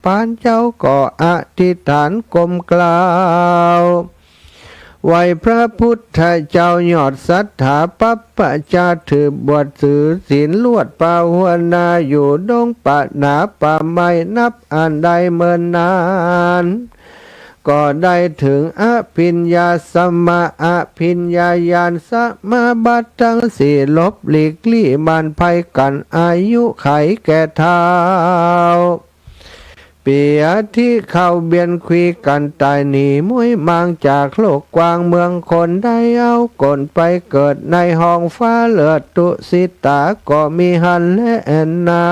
ปานเจ้าก็อธิษฐานก้มกล่าวไหวพระพุทธเจ้ายอดศรัทธาปัปปะจาถือบวชถือศีลลวดภาวนาอยู่ดงป่าหนาป่าไม้นับอ่านได้เมินนานก็ได้ถึงอภิญญาสมาอภิญญาญาณสมาบัติทั้งสี่ลบหลีกลี่มันภัยกันอายุไขแก่เท้าเปียที่เข้าเบียนคุยกันตายหนีมุ้ยมางจากโลกกว้างเมืองคนได้เอากลไปเกิดในห้องฟ้าเลือดตุสิตาก็มีหันและแอนนา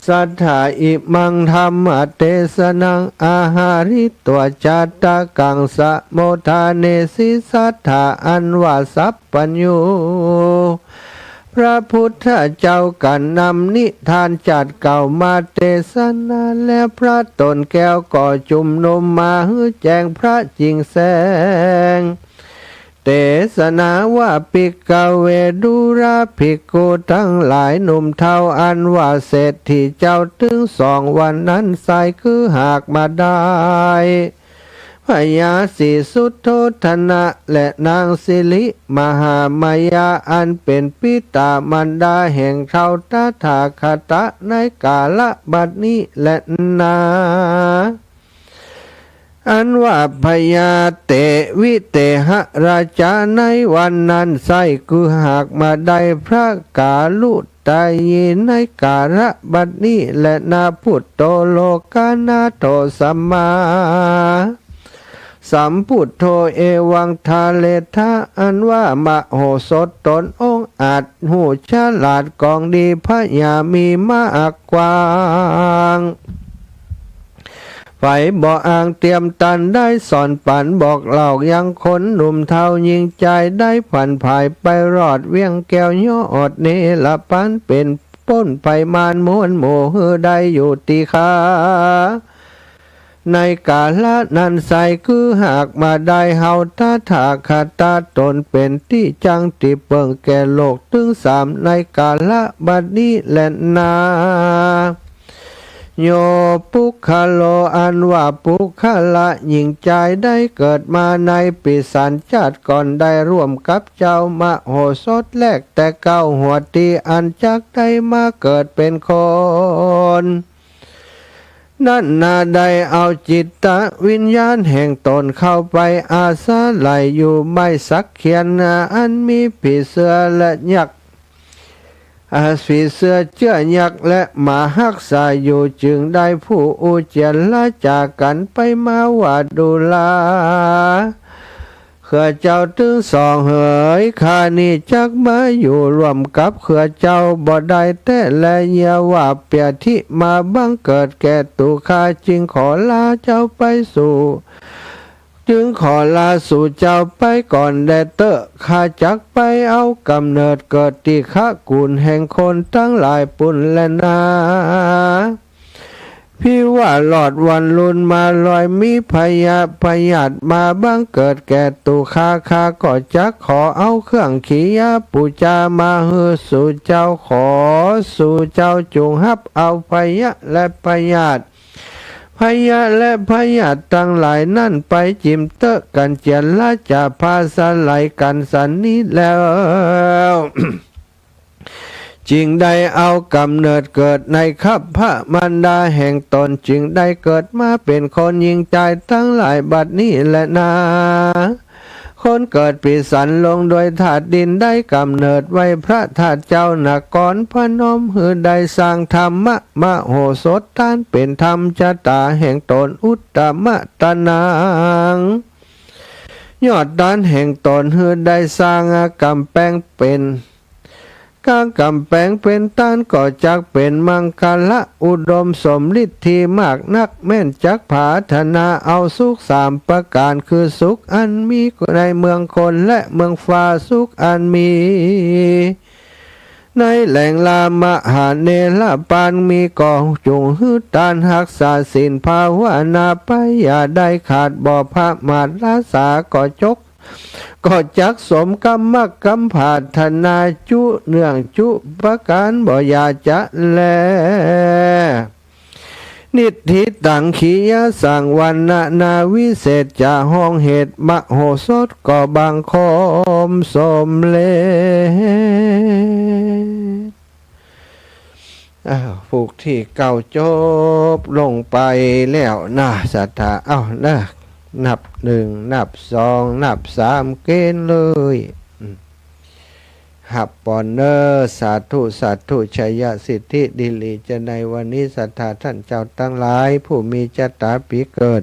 สัทธาอิมังธรรมเทศนังอาหาริตัวจัตตะกังสะโมทาเนสิสัทธาอันว่าสัพปัญญูพระพุทธเจ้ากันนำนิทานจัดเก่ามาเทศนาและพระตนแก้วก็จุมนุมมาฮือแจงพระจริงแสงเทศนาว่าภิกขเวดุราภิกขุทั้งหลายหนุ่มเทาอันว่าเศรษฐีเจ้าถึง2 วันนั้นใส่คือหากมาได้พญาสีสุทโธธนะและนางสิริมหามายาอันเป็นปิตามารดาแห่งเท้าตถาคตในกาลบัดนี้และนาอันว่าพญาเตวิเตหราชาในวันนั้นไส้คือหากมาได้พระกาลุตายีในกาลบัดนี้และนาพุทโตโลกานาโตสัมมาสัมพุทโธเอวังทาเลทะอันว่ามโหสถตนองค์อาจหูฉลาดกองดีพระยามีมากกว้างไฟบ่ออ่างเตรียมตันได้สอนปันบอกเล่ายังคนหนุ่มเทายิงใจได้ผ่านภายไปรอดเวียงแก้วย่ออดเนละปันเป็นป้นไปมานม้วนโมหือได้อยู่ตีขาในกาลนั้นใสคือหากมาได้เฮาตถาคตตนเป็นที่จังที่เปิงแก่โลกถึง3ในกาลบัดนี้และนาโยปุคโลอันว่าปุคละหญิงใจได้เกิดมาในปีสันชาติก่อนได้ร่วมกับเจ้ามโหสถแรกแต่เก้าหัวตีอันจักได้มาเกิดเป็นคนนั่นนาได้เอาจิตตวิญญาณแห่งตนเข้าไปอาศัยอยู่ไม่สักเขียนอันมีผีเสือและยักษ์ผีเสือเชื่อยักษ์และหมาหักษาอยู่จึงได้ผู้อุเจรจากกันไปมาว่าดูลาเขือเจ้าถึง2เหยข้านี่จักมาอยู่รวมกับเขือเจ้าบ่ได้แต่และเยาว่าเปียทิมาบังเกิดแก่ตุข้าจึงขอลาเจ้าไปสู่จึงขอลาสู่เจ้าไปก่อนแดเตอข้าจักไปเอากำเนิดเกิดที่ข้ากุลแห่งคนทั้งหลายปุ่นและนาพี่ว่าหลอดวันลุนมาลอยมีพยาธิมาบังเกิดแก่ตุข้าก็จักขอเอาเครื่องขียาปูจามาฮือสู่เจ้าขอสู่เจ้าจงฮับเอาพยะและพยาธิและพยาธิทั้งหลายนั่นไปจิมเตอะกันเจียนละจะพาสลายกันสันนี้แล้ว จึงได้เอากำเนิดเกิดในคัพพระมารดาแห่งตนจึงได้เกิดมาเป็นคนยิงใจทั้งหลายบัดนี้แหละนาคนเกิดปีสันลงโดยถาตุดินได้กำเนิดไว้พระธาตุเจ้านครพนมหือได้สร้างธรรมะมโหสถท่านเป็นธรรมชะตาแห่งตนอุตตมะตนางยอดด้านแห่งตนหือได้สร้างกำแพงเป็นกางกำแพงเป็นต้านก็จักเป็นมังคละอุดมสมฤทธิ์ที่มากนักแม่นจักผาธนาเอาสุข3ประการคือสุขอันมีในเมืองคนและเมืองฟ้าสุขอันมีในแหล่งลามหาเนรปานมีกองจุงหือตานหักษาศีลภาวนาไปอย่าได้ขาดบ่อพระมาดรักษาก็จก ก็จักสมกรรมกรรมผาธนาจุเนื่องจุประการบ่อยาจะแลนิธิตังขียสังวันนาวิเศษจะห้องเหตุมโหสถก็บางคมสมเลผูกที่เก่าจบลงไปแล้วนะศรัทธานะนับหนึ่งนับสองนับสามเกณฑ์เลยหับปอนเนอร์สาธุสาธุชัยสิทธิดิลีจะในวันนี้ศรัทธาท่านเจ้าทั้งหลายผู้มีชะตาปีเกิด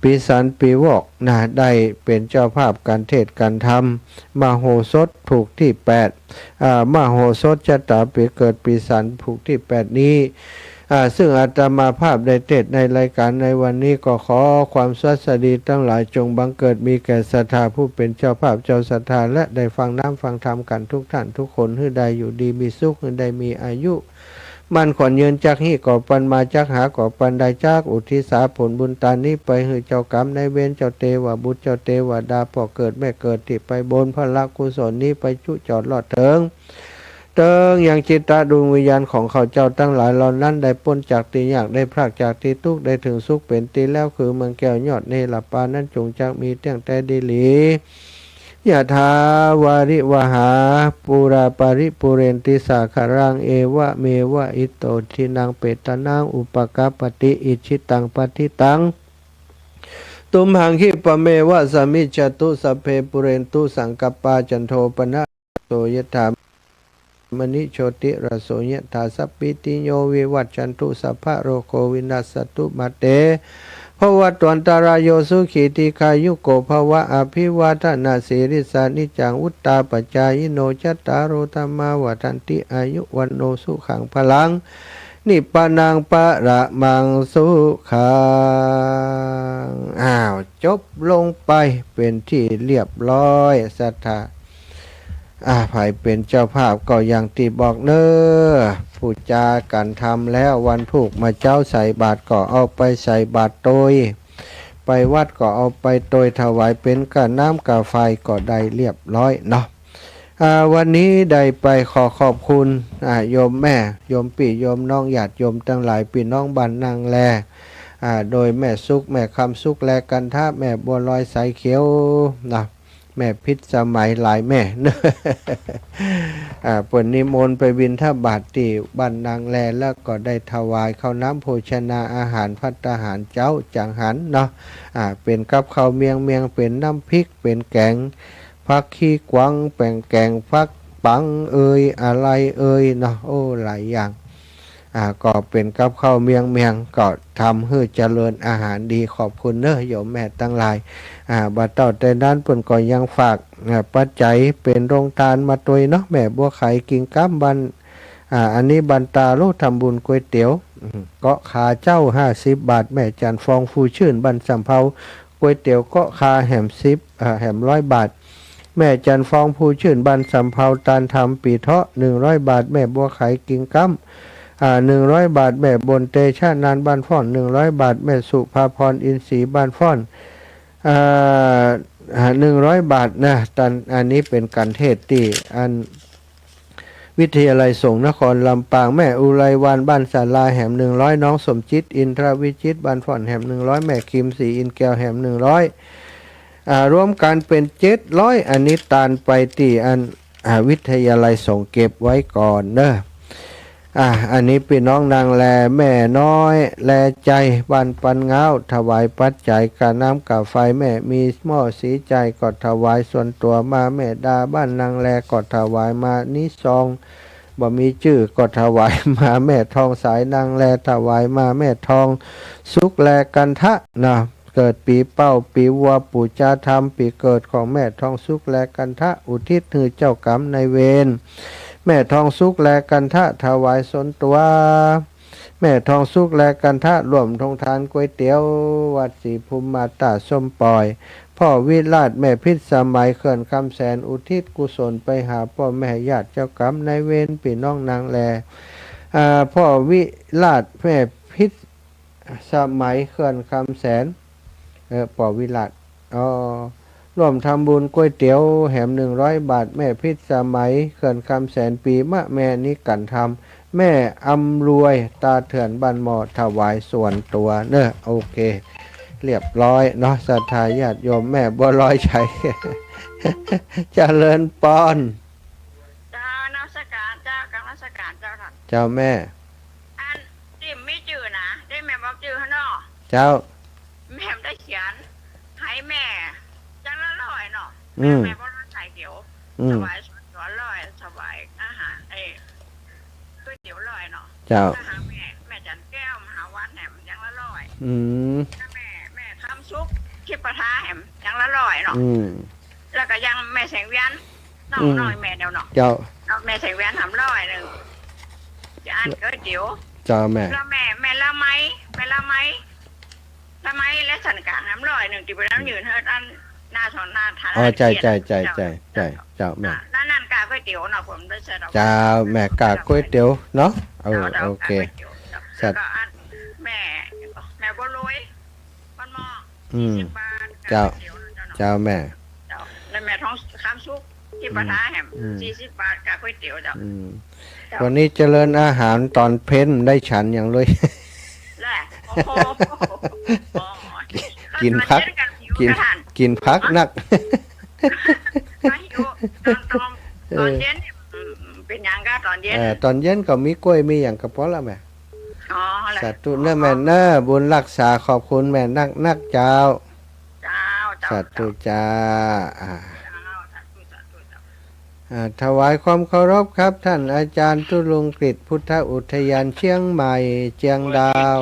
ปีสันปีวอกได้เป็นเจ้าภาพการเทศการธรรมมโหสถผูกที่8มโหสถชะตาปีเกิดปีสันผูกที่8นี้ซึ่งอาตมาภาพได้เทศในรายการในวันนี้ก็ขอความสวัสดีทั้งหลายจงบังเกิดมีแก่ศรัทธาผู้เป็นเจ้าภาพเจ้าศรัทธาและได้ฟังน้ำฟังธรรมกันทุกท่านทุกคนให้ได้อยู่ดีมีสุขให้ได้มีอายุมันขอนยืนจากฮีก่อปันมาจากหาก่อปันได้จากอุทิศาผลบุญตานี้ไปให้เจ้ากรรมในเวรเจ้าเทวบุตรเจ้าเทวดาพ่อเกิดแม่เกิดที่ไปบนพระลักกุศลนี้ไปจุจอดหลอดเถิงอย่างจิตตดวงวิญญาณของเขาเจ้าทั้งหลายเหล่านั้นได้พ้นจากตียากได้พรากจากตีทุกข์ได้ถึงสุขเป็นตีแล้วคือเมืองแก้วยอดเนรปานั้นจงจักมีเตียงแต่ดีหลียะถาวาริวหาปุราปาริปุเรนติสาคารังเอวะเมวะอิโตทินังเปตนางอุปกาปติอิชิตังปฏิตังตุมหังคิปะเมวะสมิจจตุสัพเพปุเรนตุสังกปปาจันโทปนะโสยถามณิโชติรโสยถาสัพพิติโยวิวัชชันตุสัพพะโรโควินัสสตุมาเตภวัตวันตารายโยสุขีติคายุโกภวะอภิวาทนาสิริสานิจังวุตตาปัจจายโนจัตตารโธรรมาวัฏันติอายุวันโนสุขังพลังนิพพานังปะระมังสุขังจบลงไปเป็นที่เรียบร้อยศรัทธาภัยเป็นเจ้าภาพก็อย่างที่บอกเนอผู้จากันทำแล้ววันผูกมาเจ้าใส่บาตรก็เอาไปใส่บาตรโตยไปวัดก็เอาไปโตยถวายเป็นกะน้ำกะไฟก็ได้เรียบร้อยเนาะวันนี้ได้ไปขอขอบคุณโยมแม่โยมปี่โยมน้องญาติโยมทั้งหลายพี่น้องบ้านนางแลโดยแม่สุขแม่คำสุขแลกันท่าแม่บัวลอยสายเขียวนะแม่พิษสมัยหลายแม่เปิดนิมนต์ไปบิณฑบาตที่บ้านนางแลแล้วก็ได้ถวายข้าวน้ำโภชนาอาหารภัตตาหารเจ้าจังหันเนาะเป็นกับข้าวเมียงเป็นน้ำพริกเป็นแกงฟักขี้กวางเป็นแกงฟักปังอะไรเนาะโอ้หลายอย่างก็เป็นกับข้าวเมียงก็ทำให้เจริญอาหารดีขอบคุณเนอะโยมแม่ตั้งหลายบัดเต่าแต่ด้านเพิ่นก็ยังฝากปัจจัยเป็นโรงทานมาตัวเนาะแม่บัวไข่กินกัมบันอันนี้บันตาโลทำบุญก๋วยเตี๋ยวก็ขาเจ้า50 บาทแม่จันฟองฟูชื่นบันสำเภาก๋วยเตี๋ยวก็คาแหม10แหม100 บาทแม่จันฟองฟูชื่นบันสำเภาตานทำปีเทาะ100 บาทแม่บัวไข่กินกัม100 บาทแม่บนเตชะนานบ้านฟ้อน100 บาทแม่สุภาพรอินทรีบ้านฟ้อน100 บาทนะอันนี้เป็นการเทศที่อันวิทยาลัยสงฆ์นครลำปางแม่อุไรวันบ้านศาลาแหม100น้องสมจิตอินทรวิจิตบ้านฟ้อนแหม100แม่คิมศรีอินแก้วแหม100รวมกันเป็น700อันนี้ตานไปที่อันวิทยาลัยสงฆ์เก็บไว้ก่อนเนอะอันนี้พี่น้องนางแลแม่น้อยแลใจบ้านปันเงาถวายปัจจัยกาน้ำกาไฟแม่มีหม้อสีใจก็ถวายส่วนตัวมาแม่ดาบ้านนางแลก็ถวายมานิซองบ่มีชื่อก็ถวายมาแม่ทองสายนางแลถวายมาแม่ทองสุกแลกันทะนะเกิดปีเป้าปีวัวปู่จาธรรมปีเกิดของแม่ทองสุกแลกันทะอุทิศให้เจ้ากรรมนายเวรแม่ทองสุกแลกันทะถวายสนตัวแม่ทองสุกแลกันทะร่วมทงทานก๋วยเตี๋ยววัดศรีภูมิมาตาส้มปล่อยพ่อวิราชแม่พิษสมัยเขื่อนคำแสนอุทิศกุศลไปหาพ่อแม่ญาติเจ้ากรรมนายเวรพี่น้องนางแลพ่อวิราชแม่พิษสมัยเขื่อนคำแสนพ่อวิราช ร่วมทำบุญก๋วยเตี๋ยวแหม100 บาทแม่พิษสมัยเขื่อนคำแสนปีมะแม่นิกันทำแม่อำรวยตาเถื่อนบันหมอถวายส่วนตัวเนอะโอเคเรียบร้อยเนาะศรัทธาญาติโยมแม่บัวลอยชัย เจริญปอนเจ้านมัสการเจ้ากรรมสการเจ้าท่านเจ้าแม่อันที่ไม่จื่อนะได้แม่บอกจื่อข้างนอกเจ้าแม่ได้เขียนให้แม่จังละร้อยเนาะแม่บอกว่าใส่เดี๋ยวสบายสวนร้อยสบายอาหารก๋วยเตี๋ยวร้อยเนาะเจ้าอาหารแม่จันแก้วมหาวันแหมจังละร้อยแม่ทำซุปคิดปลาท้าแหมจังละร้อยเนาะแล้วก็ยังแม่แสงเวียนน้องน้อยแม่เดียวเนาะเจ้าแม่แสงเวียนทำร้อยหนึ่งจะอันก๋วยเตี๋ยวเจ้าแม่แล้วแม่ละไม้และสันกลางน้ำร้อยหนึ่งที่เป็นน้ำยืนเฮิร์ดอันหน้าสอนหน้าทานอ๋อใจเจ้าแม่นั่นกาก๋วยเตี๋ยวเนาะผมได้เสร็จเจ้าแม่กาก๋วยเตี๋ยวเนาะโอเคแล้วก็อันแม่บัวลอยมันมอ40 บาทเจ้าแม่แล้วแม่ท้องคำซุกที่ปลาท้าแหม40 บาทกาก๋วยเตี๋ยวเจ้าวันนี้เจริญอาหารตอนเพ้นได้ฉันอย่างเลยกินพักนักตอนเย็นเป็นอย่างก็ตอนเย็นตอนเย็นก็มีกล้วยมีอย่างกระเพาะละแม่สาธุเนื้อแม่เนื้อบุญรักษาขอบคุณแม่นักเจ้าสาธุจ้าถวายความเคารพครับท่านอาจารย์ตุลุงกฤษพุทธอุทยานเชียงใหม่เจียงดาว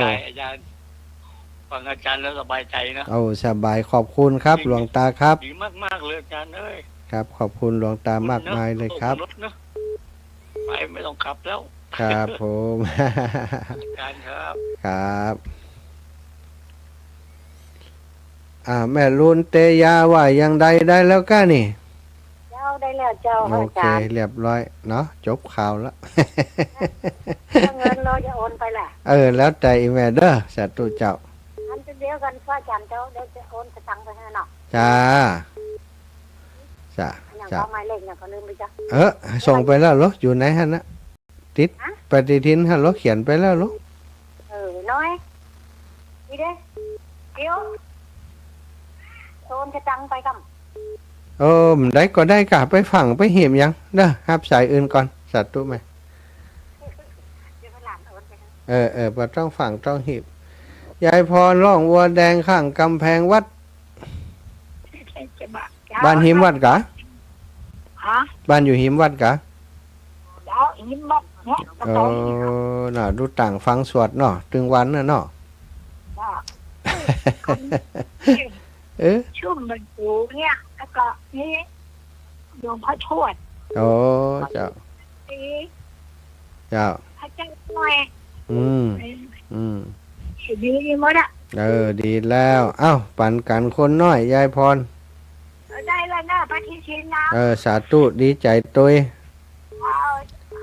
ฟังอาจารย์แล้วสบายใจนะสบายขอบคุณครับหลวงตาครับดีมากเลยอาจารย์เอ้ยครับขอบคุณหลวงตามากมายเลยครับไปไม่ต้องขับแล้วครับผมอาจารย์ครับแม่ลุนเตยาว่ายังใดได้แล้วก้านี่เจ้าได้แล้วเจ้าโอเคเรียบร้อยเนาะจบข่าวแล้วเงินเราจะโอนไปแหละแล้วแต่แม่เด้อสาธุเจ้าอันเดียวกันฟ้าจันเจ้าเดี๋ยวจะโอนตังค์ไปให้เนาะจ้าเขาหมายเลขเนี่ยเขาลืมไปจ้ะส่งไปแล้วเหรออยู่ไหนฮะนะติดปฏิทินฮะเหรอเขียนไปแล้วเหรอน้อยนี่เด้เดี๋ยวโอนจะตังค์ไปกันได้ก็ได้กะไปฝังไปเหี่ยมยังเด้อครับสายอื่นก่อนสัตว์ตู้ไหมพอต้องฝังต้องหีบยายพรร้องวัวแดงข้างกำแพงวัดบ้านหิมวัดกะบ้านอยู่หิมวัดกะหิมวัดน่ะดูต่างฟังสวดเนาะตึงวันน่ะเนาะชุ่มบรรจุเนี่ยแล้วก็นี่โยมพระทวดเจ้าพระเจ้าหน่อยดีหมดอ่ะดีแล้วปั่นกันคนน้อยยายพรได้แล้วนะปฏิทินนะสาธุดีใจตุย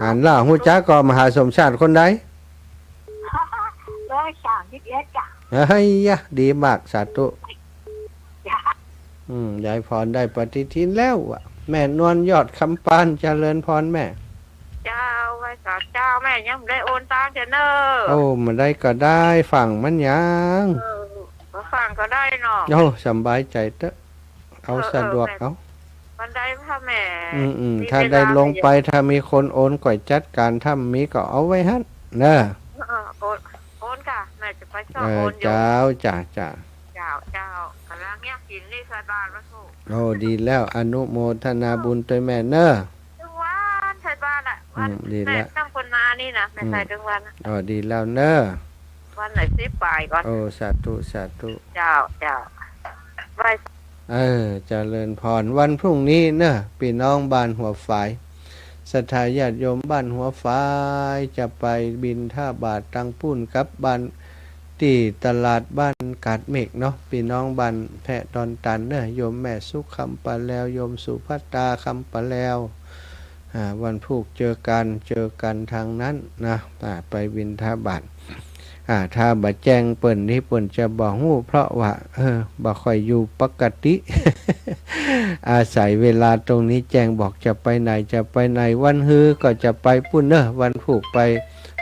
หันล่าหูจักก็มหาสมชาติคนใด131จ้ะเฮ้ยดีมากสาธุยายพรได้ปฏิทินแล้วแม่นวลยอดคำปานเจริญพรแม่เจ้าไว้กับเจ้าแม่ยังได้โอนตังค์เนอะมันได้ก็ได้ฝั่งมันยังฝั่งก็ได้เนาะสบายใจเถอะเอาสะดวกมันได้พ่อแม่ถ้าได้ลงไปถ้ามีคนโอนก่อยจัดการถ้ามีก็เอาไว้ฮั่นเนอะโอนค่ะแม่จะไปสอบโอนอยู่เจ้ากำลังเนี่ยกินนี่ใส่บาตรมาถูกดีแล้วอนุโมทนาบุญตัวแม่เนอะทุกวันใส่บาตรวันดีแล้วตั้งคนมานี่นะไม่ใส่ทุกวันดีแล้วเนอะวันไหน10 บ่ายก่อนสาธุเจ้าไว้เจริญพรวันพรุ่งนี้เนอะพี่น้องบ้านหัวฝายศรัทธาญาติโยมบ้านหัวฝายจะไปบิณฑบาตตังปุ้นกับบ้านที่ตลาดบ้านกาดเมฆเนาะพี่น้องบ้านแพะดอนตันเนอะโยมแม่สุขคำปะแล้วโยมสุภัตตาคำปะแล้ววันพุธเจอกันทางนั้นนะไปบิณฑบาต ถ้าบ่แจ้งเปิ่นนี่เปิ่นจะบ่ฮู้เพราะว่าบ่ค่อยอยู่ปกติ อาศัยเวลาตรงนี้แจ้งบอกจะไปไหนจะไปไหนวันฮือก็จะไปปุ่นเนอะวันผูกไป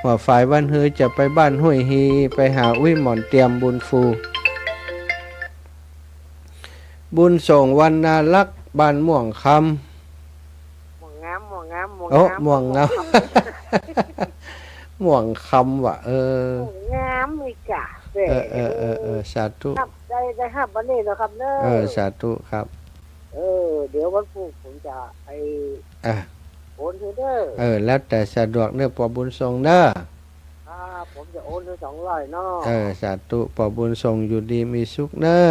หัวฝ่ายวันฮือจะไปบ้านห้วยฮีไปหาอุ้ยหมอนเตรียมบุญฟูบุญส่งวันนารักบ้านม่วงคำม่วงงามม่วงงามม่วง โอ้ งาม ม่วงงาม ม่วงคำว่ะม่วงงามเลยจ้ะสาธุครับได้ครับวันนี้นะครับเนอะสาธุครับเดี๋ยววันพุธผมจะไปโอนเด้อแล้วแต่สะดวกเนื้อปอบุญทรงเด้อผมจะโอนให้200เนาะสาธุปอบุญทรงอยู่ดีมีสุขเด้อ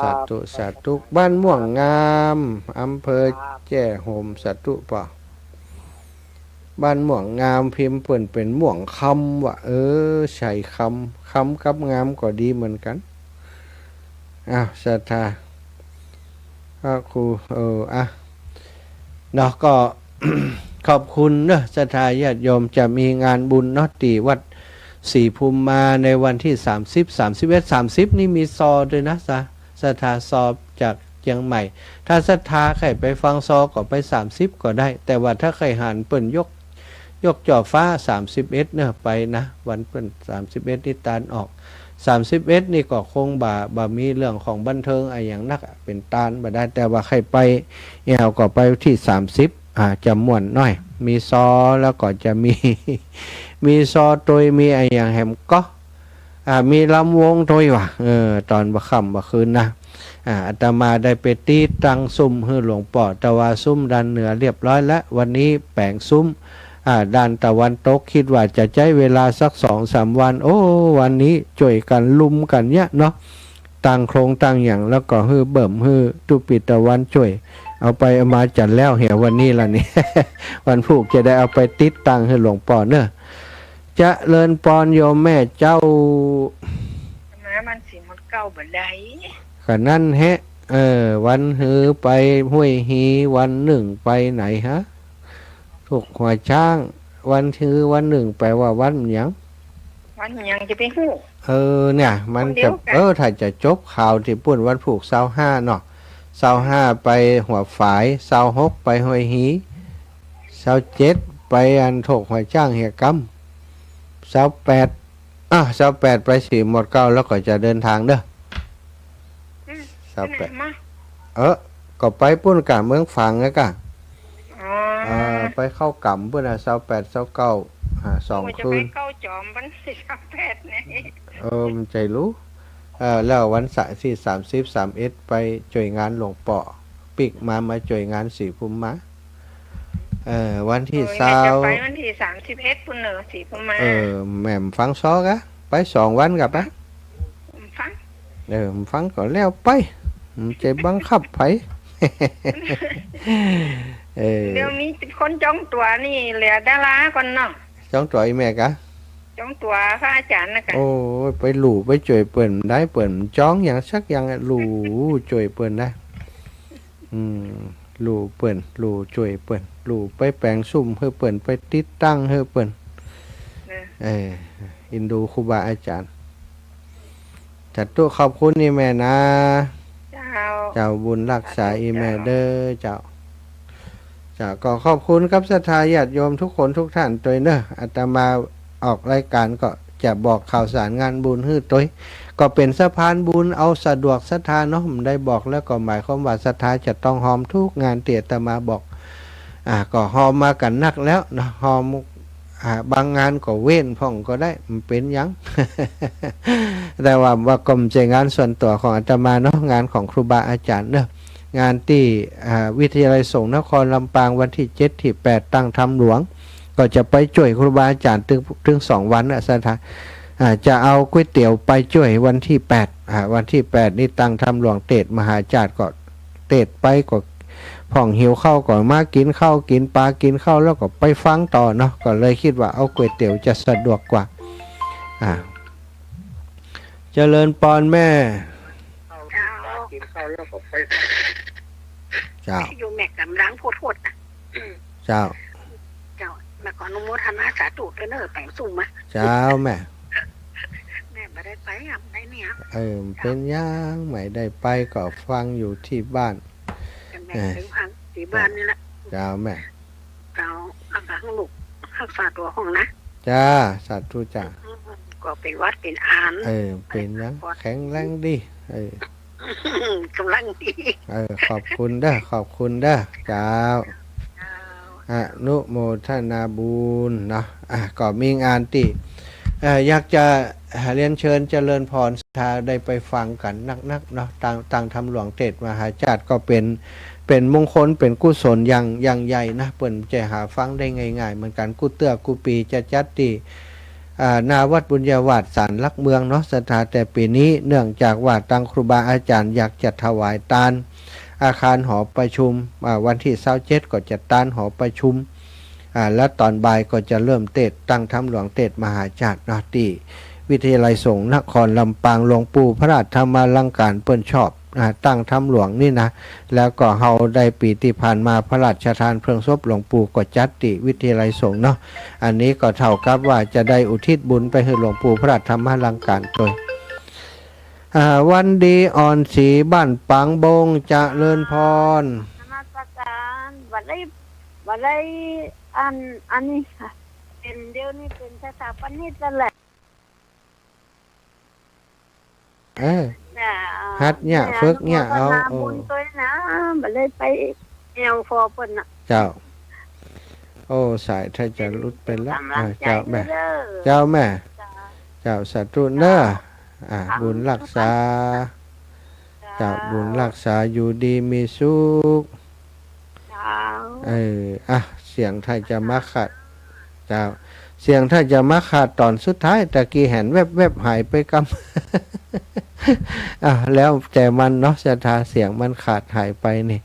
สาธุสาธุบ้านม่วงงามอำเภอแจ้ห่มสาธุปอบ้านม่วงงามพิมพ์เปิ่นเป็นม่วงคำว่ะใช่คำกับงามก็ดีเหมือนกันศรัทธาพระครูเนาะก็ ขอบคุณเนอะศรัทธาญาติโยมจะมีงานบุญเนาะที่วัดศรีภูมิมาในวันที่30 31 30นี่มีซอด้วยนะศรัทธาซอจากเชียงใหม่ถ้าศรัทธาใครไปฟังซอก็ไป30ก็ได้แต่ว่าถ้าใครหันเปิ่นยกจ่อฟ้า31เนอะไปนะวันเปิ่น31นี่ตานออก31นี่ก็คงบ่มีเรื่องของบันเทิงอะไรอย่างนักเป็นตานบ่ได้แต่ว่าใครไปแอวก็ไปที่30จะม่วนน้อยมีซอแล้วก็จะมีซอตยมีอะไรอย่างแหมก็มีลำวงตยว่ะตอนบ่ค่ำบ่คืนนะอาตมาได้ไปตีตั้งซุ้มให้หลวงป่อตะวาซุ้มด้านเหนือเรียบร้อยแล้ววันนี้แปลงซุ้มด้านตะวันตกคิดว่าจะใช้เวลาสัก 2-3 วันวันนี้ช่วยกันลุมกันเนี่ยเนาะตั้งโครงตั้งอย่างแล้วก็ฮือเบิ่มฮือตุปิตะวันช่วยเอาไปเอามาจัดแล้วเหี่ยววันนี้ล่ะนี่ วันพุธจะได้เอาไปติดตั้งให้หลวงป่อเนอะจะเลินปอนโยมแม่เจ้ามามันสิหมดเก่าบัดใดขนั่นแฮะวันฮือไปห้วยฮีวันหนึ่งไปไหนฮะถูกหัวช้างวันฮือวันหนึ่งแปลว่าวันหยังจะไปฮู้เนี่ยมันจะถ้าจะจบข่าวที่ปุ่นวันผูก25เนาะ25ไปหัวฝาย26ไปห้วยฮี27ไปอันถกหัวช้างเหียกำ28ไปสีหมดเก้าแล้วก็จะเดินทางเด้อก็ไปปุ่นกะเมืองฝังแล้วกะไปเข้ากำปุ่น28 29 2 คืนจะไปเข้าจอมวันที่28นี่มันใจรู้แล้ววันเสาร์ที่30 31ไปจ่วยงานหลวงป่อปิกมาจ่วยงานศรีภูมิมาวันที่ไปวันที่31ปุ่นเนอศรีภูมิมาแม่มฟังซอกะไป2 วันกับนะฟังฟังก็แล้วไปใจบังคับไผ เดี๋ยวมีคนจ้องตัวนี่เหลือดาราก่อนเนาะจ้องตัวไอ้แม่กะจ้องตัวพระอาจารย์นะคะไปหลู่ไปจ่วยเปิ่นได้เปิ่นจ้องอย่างสักอย่างหลู่จ่วยเปิ่นได้หลู่เปิ่นหลู่จ่วยเปิ่นหลู่ไปแปลงซุ่มเฮอเปิ่นไปติดตั้งเฮอเปิ่นอินดูครูบาอาจารย์จัดตัวขอบคุณนี่แม่นะเจ้าบุญรักษาอีแม่เด้อเจ้าก็ขอบคุณครับศรัทธาญาติโยมทุกคนทุกท่านตัวเนอะอาตมาออกรายการก็จะบอกข่าวสารงานบุญฮื้อตัวก็เป็นสะพานบุญเอาสะดวกศรัทธาเนาะผมได้บอกแล้วก็หมายความว่าศรัทธาจะต้องหอมทุกงานเตียตมาบอกก็หอมมากันนักแล้วนะหอมบางงานก็เว้นพ่องก็ได้มันเป็นยัง แต่ว่ากรมใจงานส่วนตัวของอาตมาเนาะงานของครูบาอาจารย์เนาะงานที่วิทยาลัยสงฆ์นครลำปางวันที่7ที่8ตั้งธรรมหลวงก็จะไปช่วยครูบาอาจารย์ถึง2 วันสถานจะเอาก๋วยเตี๋ยวไปช่วยวันที่8วันที่8นี่ตั้งธรรมหลวงเตดมหาจารย์ก็เตดไปก็พ่องหิวข้าวก่อนมากินข้าวกินปลากินข้าวแล้วก็ไปฟังต่อเนาะก็เลยคิดว่าเอาก๋วยเตี๋ยวจะสะดวกกว่าเจริญปอนแม่กินข้าวแล้วก็ไปเจ้าอยู่แม่กำลังโพดนะเจ้าแม่ขออนุโมทนาสาธุด้วยเนอะแต่งสุ่มมาเจ้าแม่ ได้ไปอ่ะได้เนี่ย เป็นย่างไม่ได้ไปก็ฟังอยู่ที่บ้าน แม่ถึงพังที่บ้านนี่แหละ เจ้าแม่ เรารักษาของลูกรักษาตัวของนะ จ้าสาธุจ้า ก็เป็นวัดเป็นอาน เป็นยังแข็งแรงดีกำลังดี ขอบคุณเด้อขอบคุณเด้อเจ้าอนุโมทนาบุญเนาะก็มีงานที่อยากจะเรียนเชิญเจริญพรศรัทธาได้ไปฟังกันนักๆเนาะต่างทำหลวงเทศมหาชาติก็เป็นมงคลเป็นกุศลอย่างใหญ่นะเปิ่นจะหาฟังได้ง่ายๆเหมือนกันกุเตื้อกุปีจะจัดที่นาวัดบุญญาวาสศาลหลักเมืองเนาะศรัทธาแต่ปีนี้เนื่องจากว่าทางครูบาอาจารย์อยากจะถวายทานอาคารหอประชุมวันที่27ก็จะต้านหอประชุมแล้วตอนบ่ายก็จะเริ่มเทศตั้งธรรมหลวงเทศมหาชาตินาที่วิทยาลัยสงฆ์นครลำปางหลวงปู่พระราชธรรมาลังการเปิ้นชอบตั้งธรรมหลวงนี่นะแล้วก็เฮาได้ปีที่ผ่านมาพระราชทานเพลิงศพหลวงปู่ก็จัดที่วิทยาลัยสงฆ์เนาะอันนี้ก็เท่ากับว่าจะได้อุทิศบุญไปให้หลวงปู่พระราชธรรมาลังการโดยวันดีอ่อนสีบ้านปังบงเจริญพรนมัสการวันได้อันนี้ค่ะเป็นเดี๋ยวนี้เป็นสถาปนิกนั่นแหละฮัดเนี่ยฝึกเนี่ยเอาบุญตัวนะบัดเลยไปแอลฟอเปิ้นน่ะเจ้าสายถ้าจะรุดเป็นละเจ้าแม่เจ้าสัตว์เนอบุญรักษาเจ้าบุญรักษาอยู่ดีมีสุขเสียงถ้าจะมาขัดเจ้าเสียงถ้าจะมาขาดตอนสุดท้ายตะกี้เห็นแวบหายไปกำแล้วแต่มันเนาะศรัทธาเสียงมันขาดหายไปนี่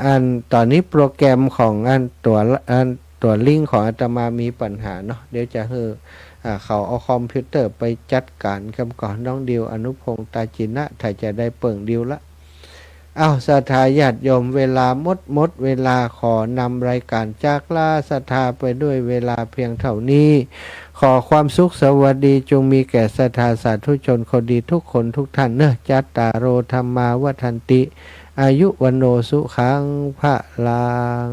อันตอนนี้โปรแกรมของตัวลิงก์ของอาตมามีปัญหาเนาะเดี๋ยวจะเขาเอาคอมพิวเตอร์ไปจัดการกันก่อนน้องดิวอนุพงษ์ตาจินะถ้าจะได้เปิ่งดิวละศรัทธาญาติโยมเวลาหมดเวลาขอนำรายการจากลาศรัทธาไปด้วยเวลาเพียงเท่านี้ขอความสุขสวัสดีจงมีแก่ศรัทธาสาธุชนคนดีทุกคนทุกท่านเนอะจัตตาโรธรรมาวัฏันติอายุวันโนสุขังพระลัง